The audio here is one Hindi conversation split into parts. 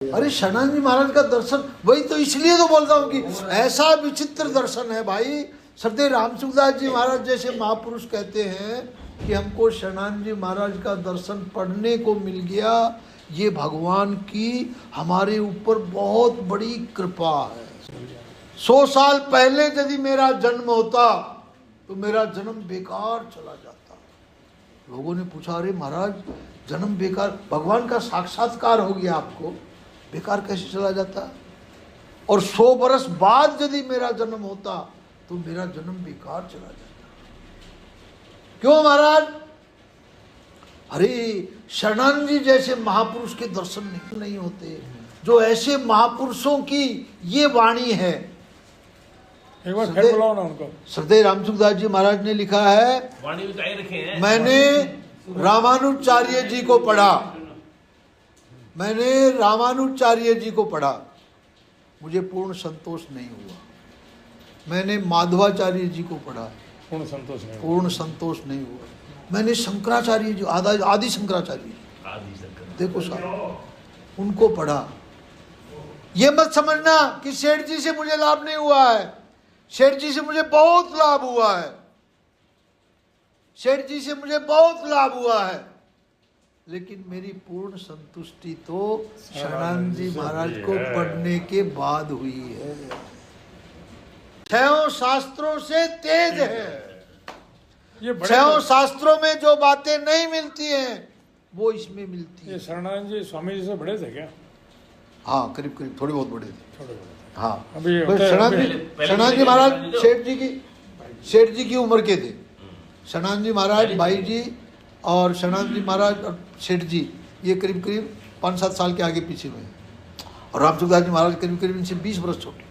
अरे शरणानंद जी महाराज का दर्शन, वही तो इसलिए तो बोलता हूँ कि ऐसा विचित्र दर्शन है भाई। श्रद्धेय रामसुखदास जी महाराज जैसे महापुरुष कहते हैं कि हमको शरणानंद जी महाराज का दर्शन पढ़ने को मिल गया, ये भगवान की हमारे ऊपर बहुत बड़ी कृपा है। 100 साल पहले यदि मेरा जन्म होता तो मेरा जन्म बेकार चला जाता। लोगों ने पूछा, अरे महाराज जन्म बेकार, भगवान का साक्षात्कार हो गया आपको, बेकार कैसे चला जाता? और 100 बरस बाद यदि मेरा जन्म होता तो मेरा जन्म बेकार चला जाता। क्यों महाराज? अरे शरणानंद जी जैसे महापुरुष के दर्शन नहीं होते, जो ऐसे महापुरुषों की ये वाणी है। एक बार फिर बुलाओ ना उनको। श्रद्धेय रामसुखदास जी महाराज ने लिखा है, वाणी उतारे रखे हैं। मैंने रामानुजाचार्य जी को पढ़ा, मैंने रामानुजाचार्य जी को पढ़ा, मुझे पूर्ण संतोष नहीं हुआ। मैंने माधवाचार्य जी को पढ़ा, पूर्ण संतोष नहीं हुआ। मैंने शंकराचार्य जी, आदि शंकराचार्य, देखो साहब, उनको पढ़ा। ये मत समझना कि सेठ जी से मुझे लाभ नहीं हुआ है, सेठ जी से मुझे बहुत लाभ हुआ है, सेठ जी से मुझे बहुत लाभ हुआ है, लेकिन मेरी पूर्ण संतुष्टि तो शरणानंद जी महाराज को पढ़ने के बाद हुई है। 6 शास्त्रों से तेज है। 6 शास्त्रों में जो बातें नहीं मिलती हैं वो इसमें मिलती है। ये शरणानंद जी स्वामी जी से बड़े थे क्या? हाँ, करीब करीब थोड़े बहुत बड़े थे। हाँ, अभी शरणानंद जी महाराज सेठ जी की उम्र के थे। शरणानंद जी महाराज, भाई जी और शरणानंद जी महाराज और सेठ जी, ये करीब करीब 5-7 साल के आगे पीछे में। और रामसुखदास जी महाराज करीब करीब इनसे 20 वर्ष छोटे।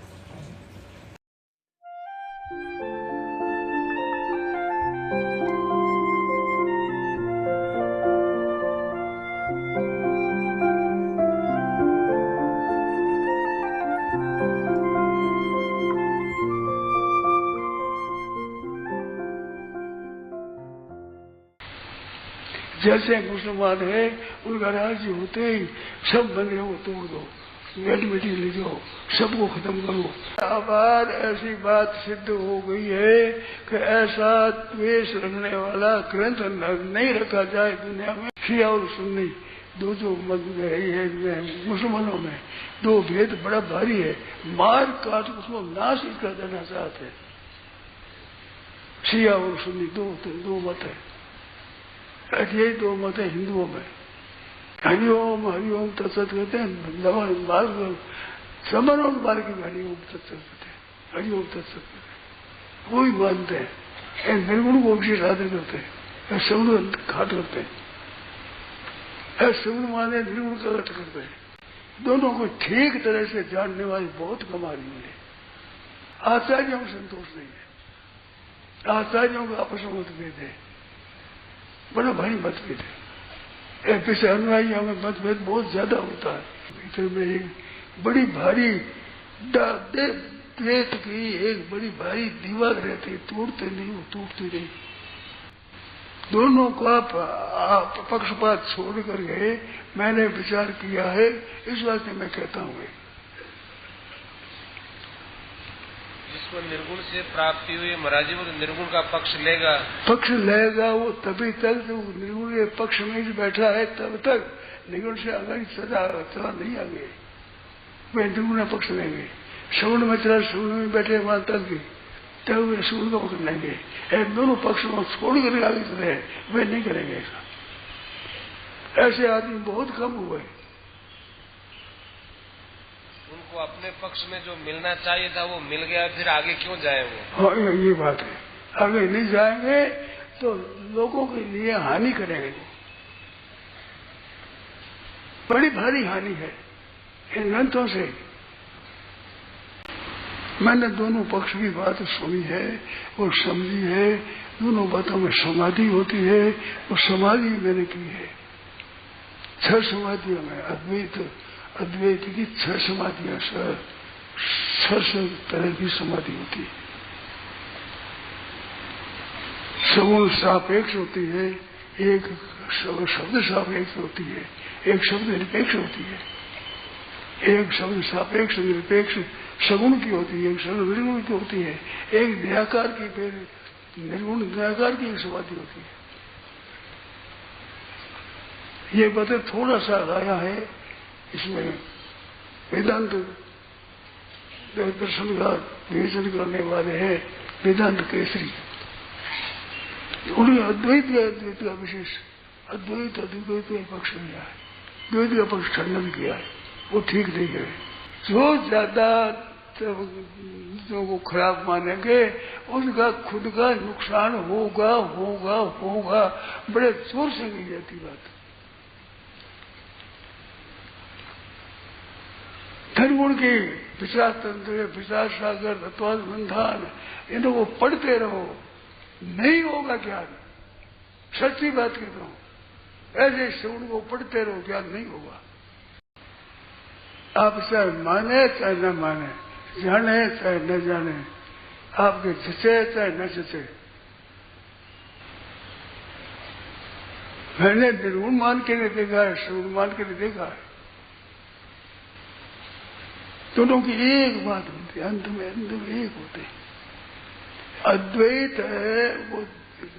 जैसे मुसलमान है, उनका राज्य होते ही सब मंदिरों को तोड़ दो, मिट्टी ले जाओ, सबको खत्म करो। अब ऐसी बात सिद्ध हो गई है कि ऐसा द्वेष रखने वाला ग्रंथ नहीं रखा जाए दुनिया में। शिया और सुन्नी दो जो मत है मुसलमानों में, 2 भेद बड़ा भारी है। मार काट उसको नाश कर देना चाहते हैं। शिया और सुन्नी दो मत है। ये 2 मत है हिंदुओं में। हरिओम हरिओम तत्सत कहते हैं, समन बार की हरिओम तत्सत कहते हैं, हरिओम तत्सत कहते हैं। वो ही मानते हैं, निर्गुण को विशेष आदर करते हैं, सगुण घाट करते हैं, सगुण माने निर्गुण का घाट करते हैं। दोनों को ठीक तरह से जानने वाली बहुत कम आदमी है। आचार्यों में संतोष नहीं है, आचार्यों का आपस में मतभेद है, बड़ा भारी मतभेद है। पीछे अनुयायियों में मतभेद बहुत ज्यादा होता है। भीतर में एक बड़ी भारी द्वैत की एक बड़ी भारी दीवार रहती है, तोड़ते नहीं, वो टूटती नहीं। दोनों का पक्षपात छोड़ करके मैंने विचार किया है, इस वास्ते मैं कहता हूँ जिसको निर्गुण से प्राप्ति हुई महाराज, वो निर्गुण का पक्ष लेगा। वो तभी तक जो निर्गुण के पक्ष में ही बैठा है तब तक निर्गुण से आगे चला नहीं आगे, वे निर्गुण का पक्ष लेंगे। सगुण में चला, सगुण में बैठे वहां तक तब वे सगुण का पक्ष लेंगे। दोनों पक्ष को छोड़ कर आगे चले वे नहीं करेंगे ऐसा। ऐसे आदमी बहुत कम हुए। उनको अपने पक्ष में जो मिलना चाहिए था वो मिल गया, फिर आगे क्यों जाए वो? हाँ, ये बात है। आगे नहीं जाएंगे तो लोगों के लिए हानि करेंगे, बड़ी भारी हानि है इन ग्रंथों से। मैंने दोनों पक्ष की बात सुनी है और समझी है। दोनों बातों में समाधि होती है, और समाधि मैंने की है। 6 समाधियों में अद्वैत की 6 समाधियां, 6 तरह की समाधि होती है। सगुण सापेक्ष होती है, एक शब्द सापेक्ष होती है, एक शब्द निरपेक्ष होती है। एक शब्द सापेक्ष निरपेक्ष सगुण की होती है, एक शब्द निर्गुण की होती है, एक निराकार की फिर निर्गुण निराकार की एक समाधि होती है। ये बातें थोड़ा सा आया है इसमें वेदांत दर्शन का विवेचन करने वाले हैं वेदांत केसरी। उन्होंने अद्वैत का विशेष अद्वैत अद्वैत का पक्ष लिया है, द्वैत का पक्ष खंडन किया है, वो ठीक नहीं है। जो ज्यादा को खराब मानेंगे उनका खुद का नुकसान होगा होगा होगा, बड़े जोर से कही जाती बात। धर्मगुण की विचार तंत्र, विचार सागर, तत्वानुसंधान, इनको पढ़ते रहो, नहीं होगा ज्ञान। सच्ची बात कहता हूं, ऐसे श्रवण को पढ़ते रहो, ज्ञान नहीं होगा। आप चाहे माने चाहे न माने, जाने चाहे न जाने, आपके जचे चाहे न जचे। मैंने निर्गुण मान के नहीं देखा है, श्रवण मान के नहीं देखा है। दोनों की एक बात होती है, अंत में एक होते हैं। अद्वैत है वो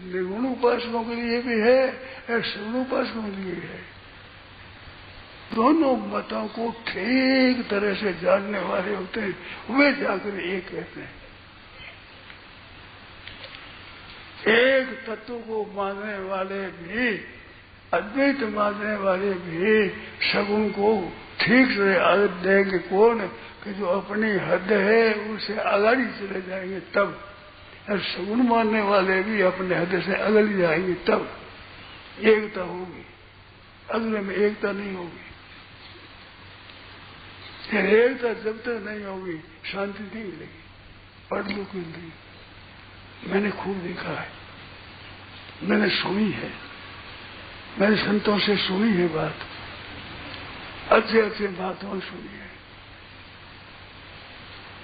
निर्गुण उपासकों के लिए भी है और श्रवण उपासकों के लिए है। दोनों मतों को ठीक तरह से जानने वाले होते हैं, वे जाकर एक कहते हैं। एक तत्व को मानने वाले भी, अद्वैत मानने वाले भी सगुण को ठीक से आदत देंगे कौन, कि जो अपनी हद है उससे आगाड़ी चले जाएंगे तब। और सगुण मानने वाले भी अपने हद से अगल जाएंगे तब एकता होगी, अगले में एकता नहीं होगी। एकता जब तक नहीं होगी शांति नहीं मिलेगी, पढ़ लो क्यों नहीं। मैंने खूब देखा है, मैंने सुनी है, मैंने संतों से सुनी है बात, अच्छे अच्छे बातों सुनी है,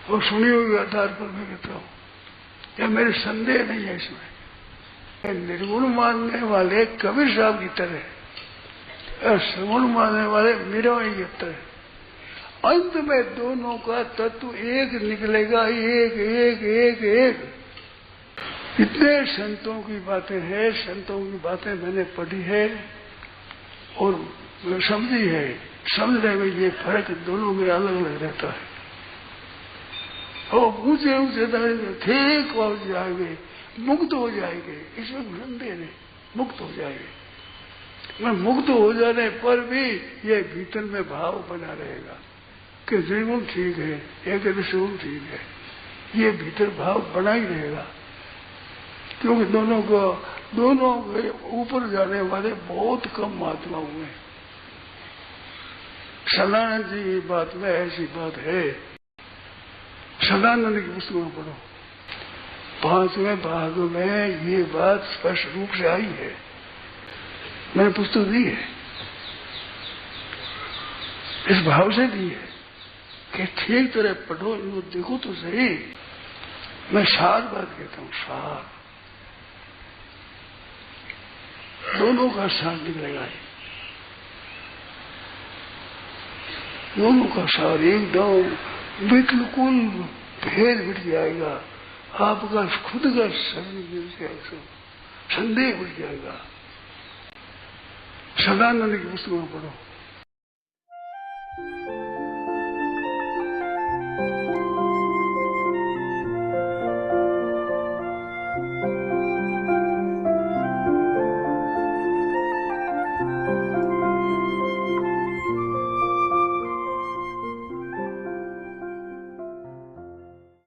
और सुनी हुई आधार पर मैं कहता हूं, या मेरे संदेह नहीं है इसमें। निर्गुण मानने वाले कबीर साहब की तरह और सगुण मानने वाले मीराबाई की तरह, अंत में दोनों का तत्व एक निकलेगा, एक एक एक एक। इतने संतों की बातें हैं, संतों की बातें मैंने पढ़ी है और समझी है। समझने में ये फर्क दोनों में अलग अलग रहता है। और ऊंचे ऊंचे दर्जे ठीक हो जाएंगे, मुक्त हो जाएंगे, इसमें संदेह नहीं, मुक्त हो जाएंगे। मैं मुक्त हो जाने पर भी ये भीतर में भाव बना रहेगा कि निर्गुण ठीक है, एक सगुण ठीक है, ये भीतर भाव बना ही रहेगा। क्योंकि दोनों के ऊपर जाने वाले बहुत कम महात्मा हुए। सदानंद जी की बात में ऐसी बात है, सदानंद की पुस्तक में पढ़ो, 5वें भाग में ये बात स्पष्ट रूप से आई है। मैंने पुस्तक दी है, इस भाव से दी है कि ठीक तरह पढ़ो, इनको देखो तो सही। मैं सार बात कहता हूँ, सार दोनों का सार निकलेगा, दोनों का सार एकदम बिल्कुल भेद मिट जाएगा। आपका खुद का संदेह मिट जाएगा। सदानंद की पुस्तक में पढ़ो,